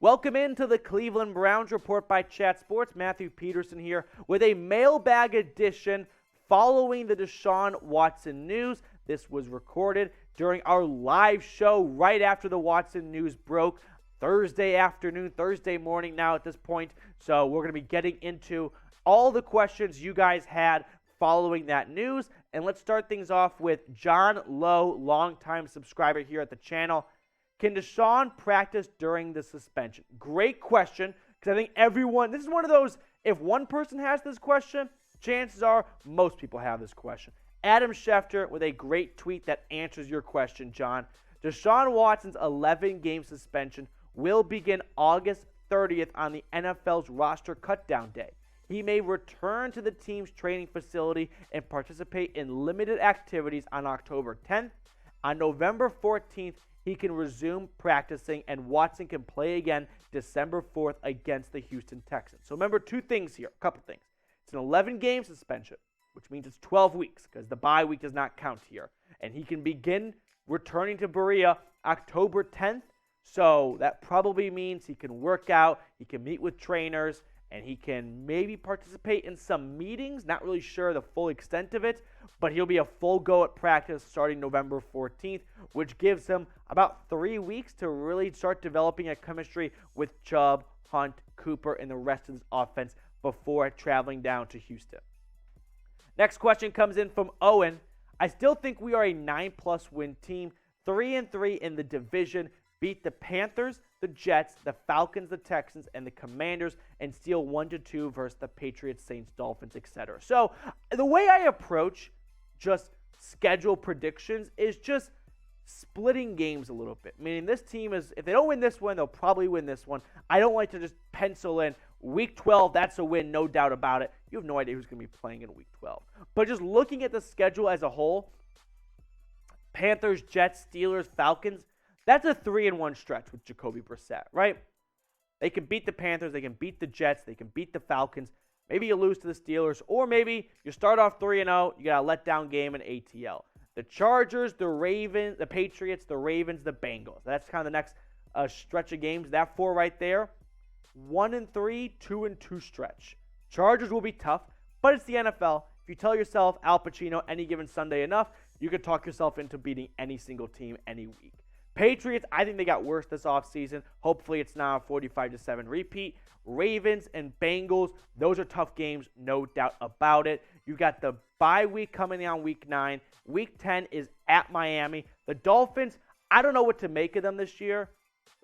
Welcome into the Cleveland Browns Report by Chat Sports. Matthew Peterson here with a mailbag edition following the Deshaun Watson news. This was recorded during our live show right after the Watson news broke Thursday afternoon, Thursday morning now at this point. So we're going to be getting into all the questions you guys had following that news. And let's start things off with John Lowe, longtime subscriber here at the channel. Can Deshaun practice during the suspension? Great question, because I think everyone, this is one of those, if one person has this question, chances are most people have this question. Adam Schefter with a great tweet that answers your question, John. Deshaun Watson's 11-game suspension will begin August 30th on the NFL's roster cutdown day. He may return to the team's training facility and participate in limited activities on October 10th. On November 14th, he can resume practicing, and Watson can play again December 4th against the Houston Texans. So remember two things here, a couple things. It's an 11-game suspension, which means it's 12 weeks because the bye week does not count here. And he can begin returning to Berea October 10th. So that probably means he can work out, he can meet with trainers, and he can maybe participate in some meetings. Not really sure the full extent of it, but he'll be a full go at practice starting November 14th, which gives him about 3 weeks to really start developing a chemistry with Chubb, Hunt, Cooper, and the rest of his offense before traveling down to Houston. Next question comes in from Owen. I still think we are a 9+ win team, 3-3 in the division, beat the Panthers, the Jets, the Falcons, the Texans, and the Commanders, and steal 1-2 versus the Patriots, Saints, Dolphins, etc. So the way I approach just schedule predictions is just splitting games a little bit. Meaning this team is, if they don't win this one, they'll probably win this one. I don't like to just pencil in Week 12, that's a win, no doubt about it. You have no idea who's going to be playing in Week 12. But just looking at the schedule as a whole, Panthers, Jets, Steelers, Falcons, that's a 3-1 stretch with Jacoby Brissett, right? They can beat the Panthers, they can beat the Jets, they can beat the Falcons. Maybe you lose to the Steelers, or maybe you start off 3-0, you got a letdown game in ATL. The Chargers, the Ravens, the Patriots, the Ravens, the Bengals. That's kind of the next stretch of games. That four right there, 1-3, 2-2 stretch. Chargers will be tough, but it's the NFL. If you tell yourself Al Pacino any given Sunday enough, you can talk yourself into beating any single team any week. Patriots, I think they got worse this offseason. Hopefully it's not a 45-7 repeat. Ravens and Bengals, those are tough games, no doubt about it. You got the bye week coming on Week 9. Week 10 is at Miami. The Dolphins, I don't know what to make of them this year.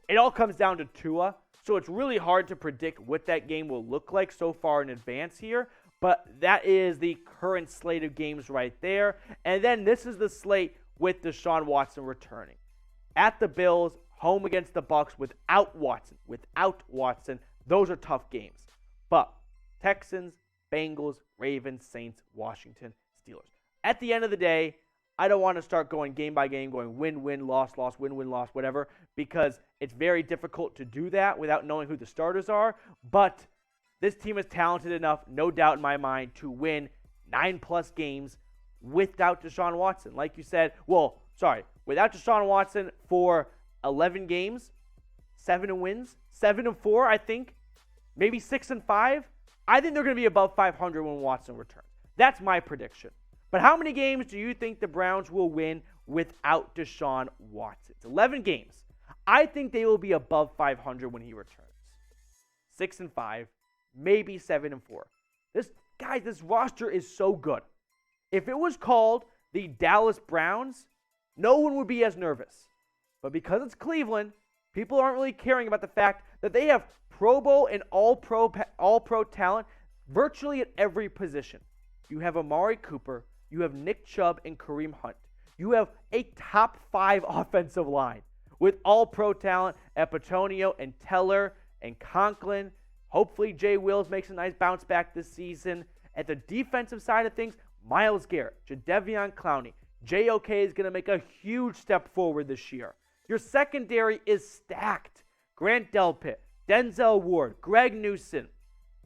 It all comes down to Tua, so it's really hard to predict what that game will look like so far in advance here. But that is the current slate of games right there. And then this is the slate with Deshaun Watson returning. At the Bills, home against the Bucs without Watson, those are tough games. But Texans, Bengals, Ravens, Saints, Washington, Steelers. At the end of the day, I don't want to start going game by game, going win, loss, win, loss, whatever, because it's very difficult to do that without knowing who the starters are. But this team is talented enough, no doubt in my mind, to win 9+ games without Deshaun Watson. Like you said, without Deshaun Watson for 11 games, 7 wins, 7-4, I think, maybe 6-5. I think they're going to be above 500 when Watson returns. That's my prediction. But how many games do you think the Browns will win without Deshaun Watson? It's 11 games. I think they will be above 500 when he returns. 6-5, maybe 7-4. This roster is so good. If it was called the Dallas Browns, no one would be as nervous. But because it's Cleveland, people aren't really caring about the fact that they have Pro Bowl and all-pro talent virtually at every position. You have Amari Cooper, you have Nick Chubb and Kareem Hunt. You have a top 5 offensive line with all-pro talent at Petonio and Teller and Conklin. Hopefully Jay Wills makes a nice bounce back this season. At the defensive side of things, Myles Garrett, Jadeveon Clowney. JOK is going to make a huge step forward this year. Your secondary is stacked. Grant Delpit, Denzel Ward, Greg Newsome,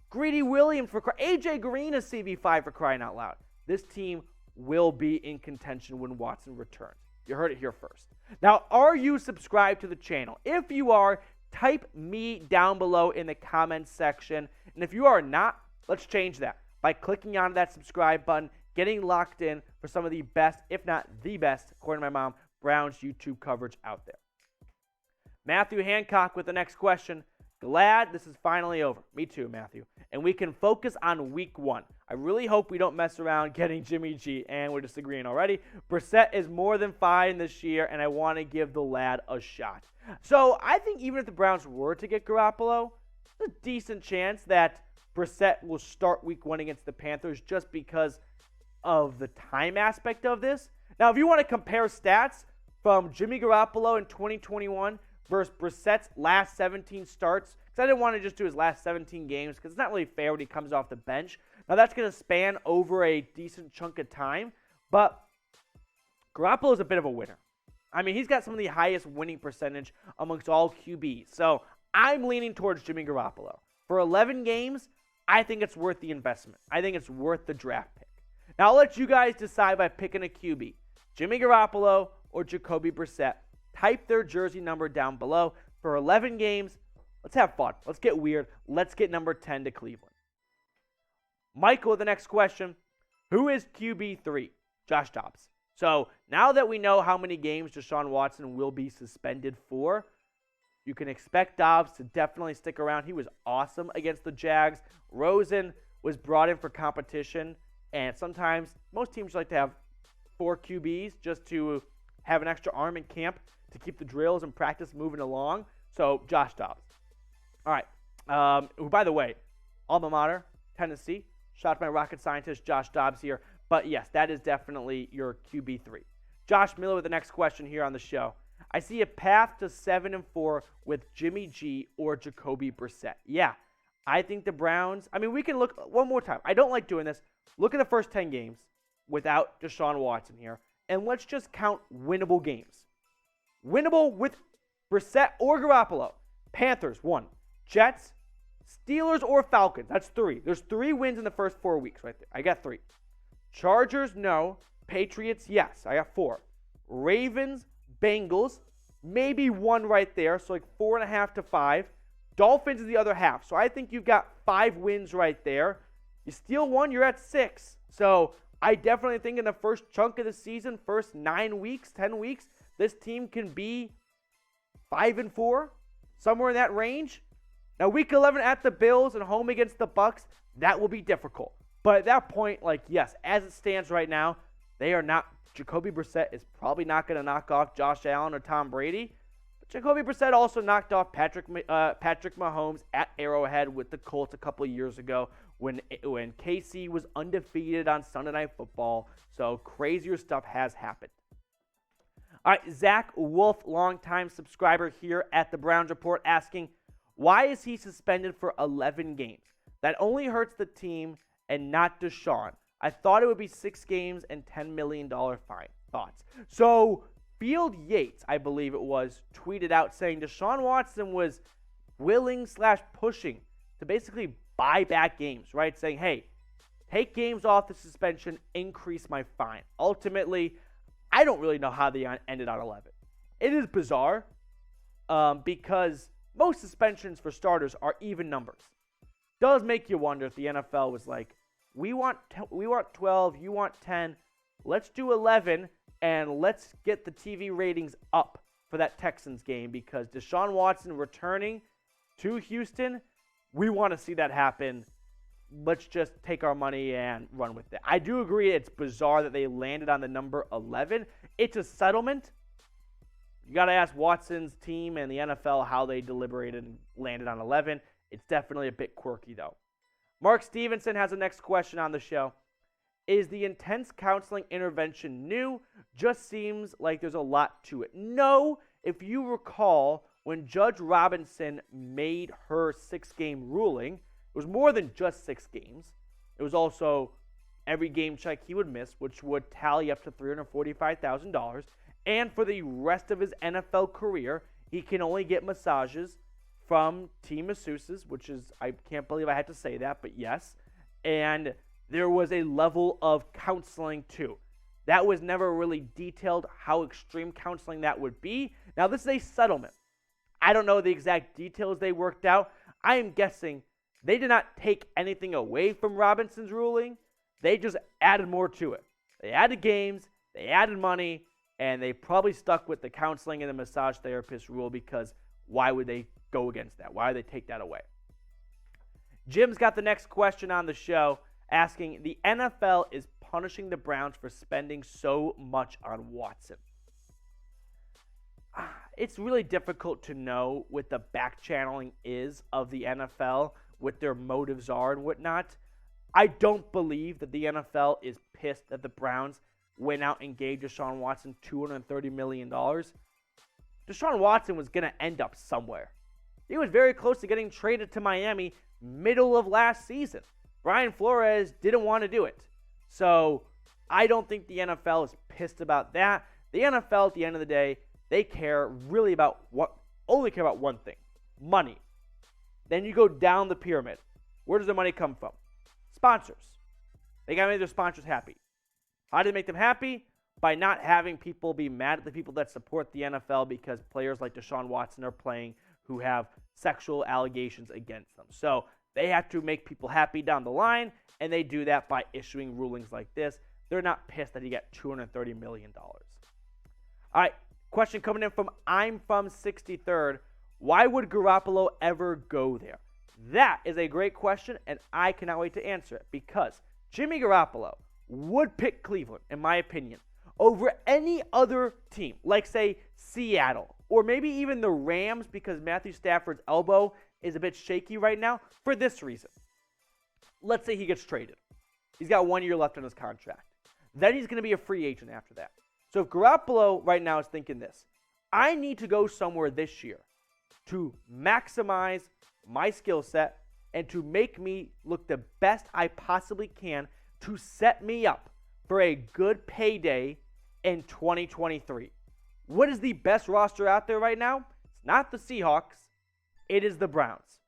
Greedy Williams, AJ Green is CB5 for crying out loud. This team will be in contention when Watson returns. You heard it here first. Now, are you subscribed to the channel? If you are, Type me down below in the comments section. And if you are not, let's change that by clicking on that subscribe button, getting locked in for some of the best, if not the best, according to my mom, Browns YouTube coverage out there. Matthew Hancock with the next question. Glad this is finally over. Me too, Matthew. And we can focus on week 1. I really hope we don't mess around getting Jimmy G, and we're disagreeing already. Brissett is more than fine this year, and I want to give the lad a shot. So I think even if the Browns were to get Garoppolo, there's a decent chance that Brissett will start week 1 against the Panthers just because of the time aspect of this. Now, if you want to compare stats from Jimmy Garoppolo in 2021 versus Brissett's last 17 starts, because I didn't want to just do his last 17 games because it's not really fair when he comes off the bench. Now, that's going to span over a decent chunk of time, but Garoppolo is a bit of a winner. I mean, he's got some of the highest winning percentage amongst all QBs, so I'm leaning towards Jimmy Garoppolo. For 11 games, I think it's worth the investment. I think it's worth the draft pick. Now, I'll let you guys decide by picking a QB, Jimmy Garoppolo or Jacoby Brissett. Type their jersey number down below. For 11 games, let's have fun. Let's get weird. Let's get number 10 to Cleveland. Michael with the next question. Who is QB3? Josh Dobbs. So now that we know how many games Deshaun Watson will be suspended for, you can expect Dobbs to definitely stick around. He was awesome against the Jags. Rosen was brought in for competition, and sometimes most teams like to have 4 QBs just to have an extra arm in camp to keep the drills and practice moving along. So Josh Dobbs. All right. Who, by the way, alma mater, Tennessee. Shout out to my rocket scientist, Josh Dobbs here. But yes, that is definitely your QB3. Josh Miller with the next question here on the show. I see a path to 7-4 with Jimmy G or Jacoby Brissett. Yeah, I think the Browns, we can look one more time. I don't like doing this. Look at the first 10 games without Deshaun Watson here, and let's just count winnable games. Winnable with Brissett or Garoppolo. Panthers, 1. Jets, Steelers, or Falcons. That's 3. There's 3 wins in the first 4 weeks right there. I got 3. Chargers, no. Patriots, yes. I got 4. Ravens, Bengals, maybe 1 right there, so like 4.5 to 5. Dolphins is the other half, so I think you've got 5 wins right there. You steal 1, you're at 6. So I definitely think in the first chunk of the season, first 9 weeks, 10 weeks, this team can be 5-4, somewhere in that range. Now, week 11 at the Bills and home against the Bucks, that will be difficult. But at that point, yes, as it stands right now, they are not. Jacoby Brissett is probably not going to knock off Josh Allen or Tom Brady. But Jacoby Brissett also knocked off Patrick Mahomes at Arrowhead with the Colts a couple of years ago when KC was undefeated on Sunday Night Football. So crazier stuff has happened. All right, Zach Wolf, longtime subscriber here at the Browns Report, asking, why is he suspended for 11 games? That only hurts the team and not Deshaun. I thought it would be 6 games and $10 million fine. Thoughts? So Field Yates, I believe it was, tweeted out saying Deshaun Watson was willing/pushing to basically buy back games, right? Saying, hey, take games off the suspension, increase my fine. Ultimately, I don't really know how they ended on 11. It is bizarre because most suspensions for starters are even numbers. Does make you wonder if the NFL was like, we want 12, you want 10, let's do 11, and let's get the TV ratings up for that Texans game because Deshaun Watson returning to Houston, we want to see that happen. Let's just take our money and run with it. I do agree it's bizarre that they landed on the number 11. It's a settlement. You got to ask Watson's team and the NFL how they deliberated and landed on 11. It's definitely a bit quirky, though. Mark Stevenson has the next question on the show. Is the intense counseling intervention new? Just seems like there's a lot to it. No, if you recall, when Judge Robinson made her 6-game ruling, it was more than just 6 games. It was also every game check he would miss, which would tally up to $345,000. And for the rest of his NFL career, he can only get massages from team masseuses, which is, I can't believe I had to say that, but yes. And there was a level of counseling too. That was never really detailed how extreme counseling that would be. Now, this is a settlement. I don't know the exact details they worked out. I am guessing they did not take anything away from Robinson's ruling. They just added more to it. They added games, they added money, and they probably stuck with the counseling and the massage therapist rule because why would they go against that? Why would they take that away? Jim's got the next question on the show asking, the NFL is punishing the Browns for spending so much on Watson. It's really difficult to know what the back channeling is of the NFL, what their motives are and whatnot. I don't believe that the NFL is pissed that the Browns went out and gave Deshaun Watson $230 million. Deshaun Watson was going to end up somewhere. He was very close to getting traded to Miami middle of last season. Brian Flores didn't want to do it. So I don't think the NFL is pissed about that. The NFL, at the end of the day, they care really about only care about one thing, money. Then you go down the pyramid. Where does the money come from? Sponsors. They got to make their sponsors happy. How do they make them happy? By not having people be mad at the people that support the NFL because players like Deshaun Watson are playing who have sexual allegations against them. So they have to make people happy down the line, and they do that by issuing rulings like this. They're not pissed that he got $230 million. All right, question coming in from I'm from 63rd. Why would Garoppolo ever go there? That is a great question, and I cannot wait to answer it because Jimmy Garoppolo would pick Cleveland, in my opinion, over any other team, like, say, Seattle, or maybe even the Rams because Matthew Stafford's elbow is a bit shaky right now for this reason. Let's say he gets traded. He's got 1 year left on his contract. Then he's going to be a free agent after that. So if Garoppolo right now is thinking this, I need to go somewhere this year to maximize my skill set and to make me look the best I possibly can to set me up for a good payday in 2023. What is the best roster out there right now? It's not the Seahawks. It is the Browns.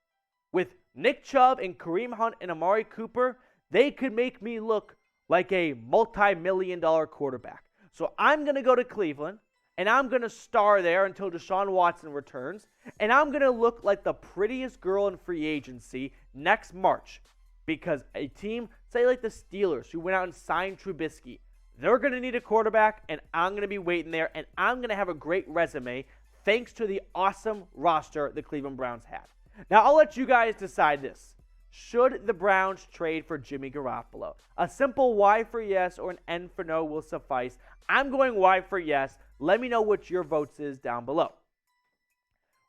With Nick Chubb and Kareem Hunt and Amari Cooper, they could make me look like a multi-million-dollar quarterback. So I'm going to go to Cleveland, and I'm going to star there until Deshaun Watson returns, and I'm going to look like the prettiest girl in free agency next March because a team, say like the Steelers, who went out and signed Trubisky, they're going to need a quarterback, and I'm going to be waiting there, and I'm going to have a great resume thanks to the awesome roster the Cleveland Browns had. Now, I'll let you guys decide this. Should the Browns trade for Jimmy Garoppolo? A simple Y for yes or an N for no will suffice. I'm going Y for yes. Let me know what your votes is down below.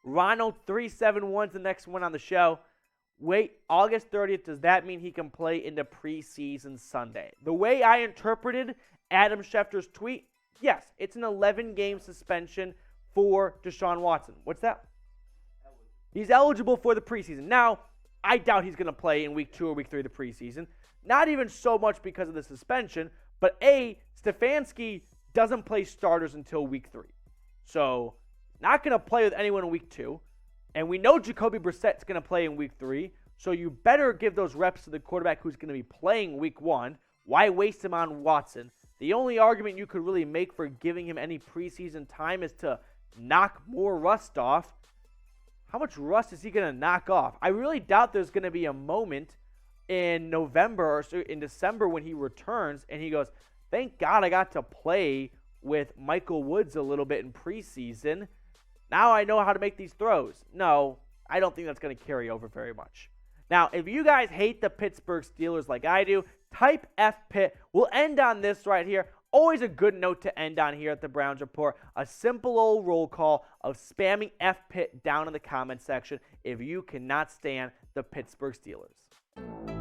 Ronald371 is the next one on the show. Wait, August 30th, does that mean he can play into preseason Sunday? The way I interpreted Adam Schefter's tweet, yes, it's an 11-game suspension for Deshaun Watson. What's that? He's eligible for the preseason. Now, I doubt he's going to play in week 2 or week 3 of the preseason. Not even so much because of the suspension, but A, Stefanski doesn't play starters until week 3. So, not going to play with anyone in week 2. And we know Jacoby Brissett's going to play in week 3. So, you better give those reps to the quarterback who's going to be playing week 1. Why waste him on Watson? The only argument you could really make for giving him any preseason time is to knock more rust off. How much rust is he going to knock off? I really doubt there's going to be a moment in November or in December when he returns and he goes, thank God I got to play with Michael Woods a little bit in preseason. Now I know how to make these throws. No, I don't think that's going to carry over very much. Now, if you guys hate the Pittsburgh Steelers like I do, type FPIT. We'll end on this right here. Always a good note to end on here at the Browns Report. A simple old roll call of spamming FPIT down in the comment section if you cannot stand the Pittsburgh Steelers.